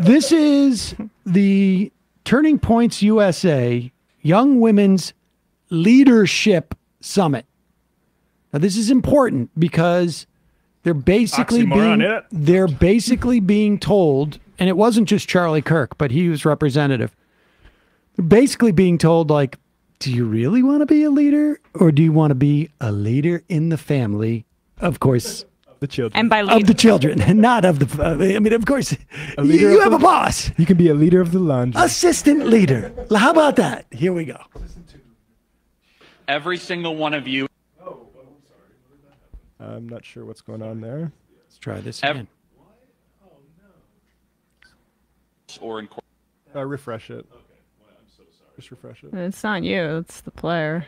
This is the Turning Points USA Young Women's Leadership Summit. Now, this is important because they're basically being told, and it wasn't just Charlie Kirk, but he was representative. They're basically being told, like, do you really want to be a leader, or do you want to be a leader in the family? Of course, the children. And by of the children, and not of the. I mean, of course, you have a boss. You can be a leader of the laundry. Assistant leader. How about that? Here we go. Every single one of you. I'm not sure what's going on there. Let's try this again. Or refresh it. Just refresh it. It's not you. It's the player.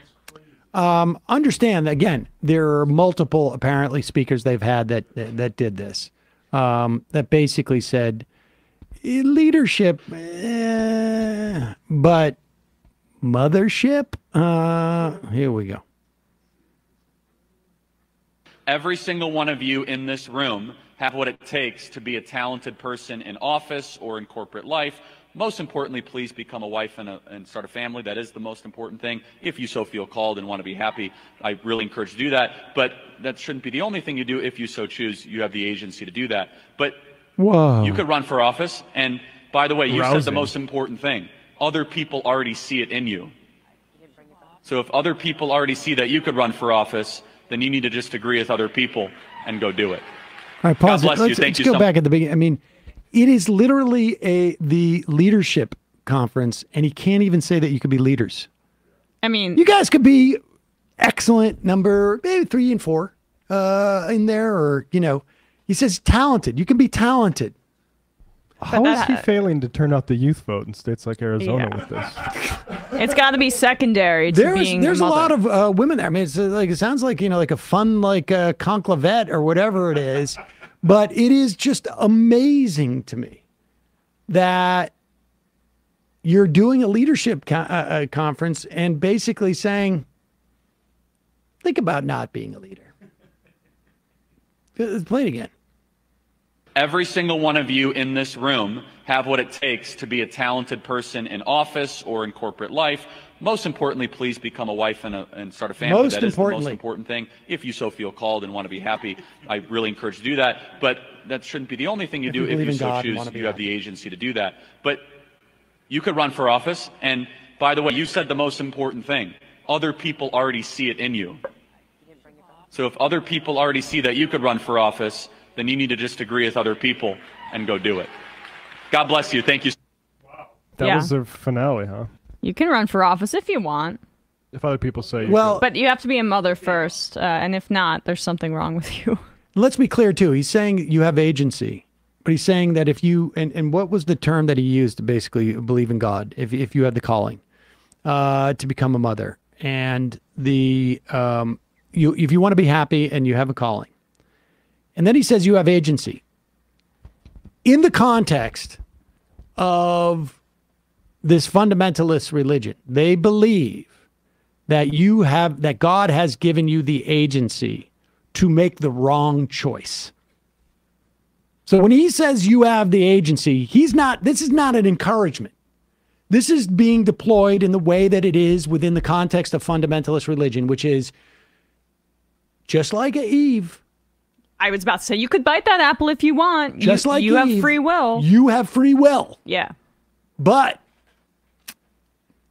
Understand, again, there are multiple, apparently, speakers they've had that did this, that basically said, leadership, but mothership? Here we go. Every single one of you in this room have what it takes to be a talented person in office or in corporate life. Most importantly, please become a wife and start a family. That is the most important thing. If you so feel called and want to be happy, I really encourage you to do that. But that shouldn't be the only thing you do. If you so choose, you have the agency to do that. But you could run for office. And by the way, you said the most important thing. Other people already see it in you. So if other people already see that you could run for office, then you need to just agree with other people and go do it. All right, pause. God bless you. Thank you so much. Let's go back at the beginning. I mean, it is literally the leadership conference, and he can't even say that you could be leaders. I mean, you guys could be excellent number maybe 3 and 4 in there, or he says talented. You can be talented. How is he failing to turn out the youth vote in states like Arizona with this? It's got to be secondary to being There's a a lot mother. of women there. I mean, it sounds like like a fun conclavette or whatever it is. But it is just amazing to me that you're doing a leadership conference and basically saying, think about not being a leader. Let's play it again. Every single one of you in this room have what it takes to be a talented person in office or in corporate life. Most importantly, please become a wife and start a family. That is the most important thing. If you so feel called and want to be happy, I really encourage you to do that. But that shouldn't be the only thing you do. If you so choose, you have the agency to do that. But you could run for office. And by the way, you said the most important thing. Other people already see it in you. So if other people already see that you could run for office, then you need to just agree with other people and go do it. God bless you. Thank you. Wow. That was the finale, huh? You can run for office if you want. If other people say but you have to be a mother first, and if not, there's something wrong with you. Let's be clear, too. He's saying you have agency, but he's saying that if you, and what was the term that he used to basically believe in God, if you had the calling to become a mother, and if you want to be happy and you have a calling, and then he says you have agency. In the context of this fundamentalist religion, they believe that God has given you the agency to make the wrong choice. So when he says you have the agency, this is not an encouragement. This is being deployed in the way that it is within the context of fundamentalist religion, which is just like Eve. I was about to say, you could bite that apple if you want. Just like you Eve, have free will. You have free will. Yeah. But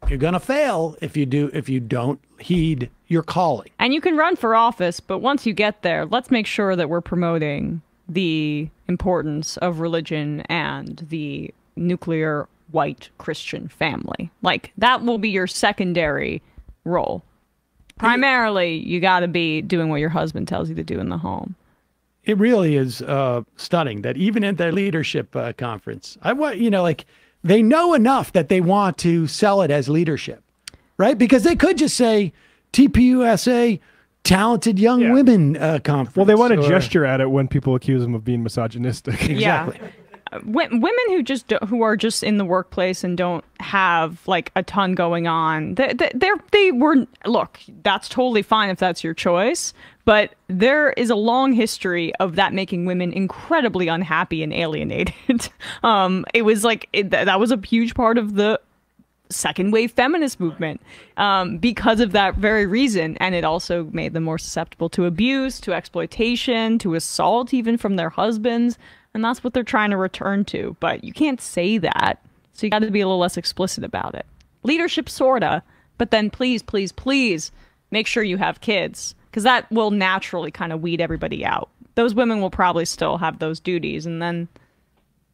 you're going to fail if you don't heed your calling. And you can run for office, but once you get there, let's make sure that we're promoting the importance of religion and the nuclear white Christian family. Like, that will be your secondary role. Primarily, you got to be doing what your husband tells you to do in the home. It really is stunning that even at their leadership conference, they know enough that they want to sell it as leadership, right? Because they could just say TPUSA, Talented Young Women Conference. Well, they want to gesture at it when people accuse them of being misogynistic. Exactly. women who are just in the workplace and don't have like a ton going on, they were, look, that's totally fine if that's your choice, but there is a long history of that making women incredibly unhappy and alienated. It was like that was a huge part of the second wave feminist movement, because of that very reason. And it also made them more susceptible to abuse, to exploitation, to assault, even from their husbands. And that's what they're trying to return to. But you can't say that. So you got to be a little less explicit about it. Leadership, sorta. But then please, please, please make sure you have kids, because that will naturally kind of weed everybody out. Those women will probably still have those duties, and then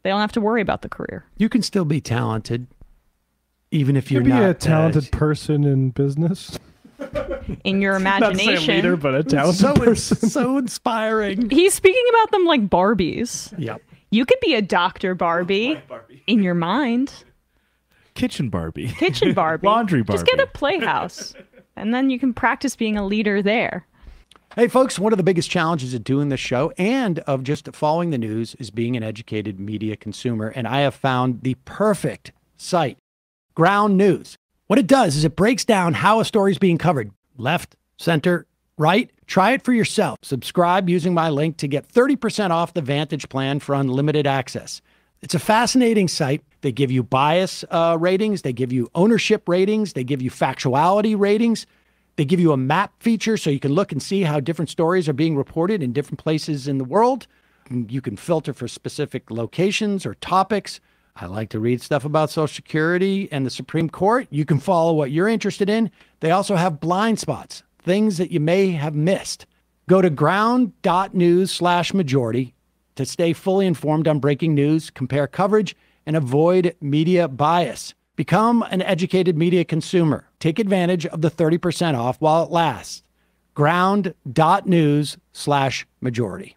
they don't have to worry about the career. You can still be talented, even if you're not be a talented person in business. In your imagination. Not say leader, but a talented person. So inspiring. He's speaking about them like Barbies. Yep. You could be a Dr. Barbie, in your mind. Kitchen Barbie. Kitchen Barbie. Laundry Barbie. Just get a playhouse, and then you can practice being a leader there. Hey, folks, one of the biggest challenges of doing this show and of just following the news is being an educated media consumer. And I have found the perfect site, Ground News. What it does is it breaks down how a story is being covered. Left, center, right. Try it for yourself. Subscribe using my link to get 30% off the Vantage plan for unlimited access. It's a fascinating site. They give you bias ratings. They give you ownership ratings. They give you factuality ratings. They give you a map feature so you can look and see how different stories are being reported in different places in the world. You can filter for specific locations or topics. I like to read stuff about Social Security and the Supreme Court. You can follow what you're interested in. They also have blind spots, things that you may have missed. Go to ground.news/majority to stay fully informed on breaking news, compare coverage, and avoid media bias. Become an educated media consumer. Take advantage of the 30% off while it lasts. Ground.news/majority.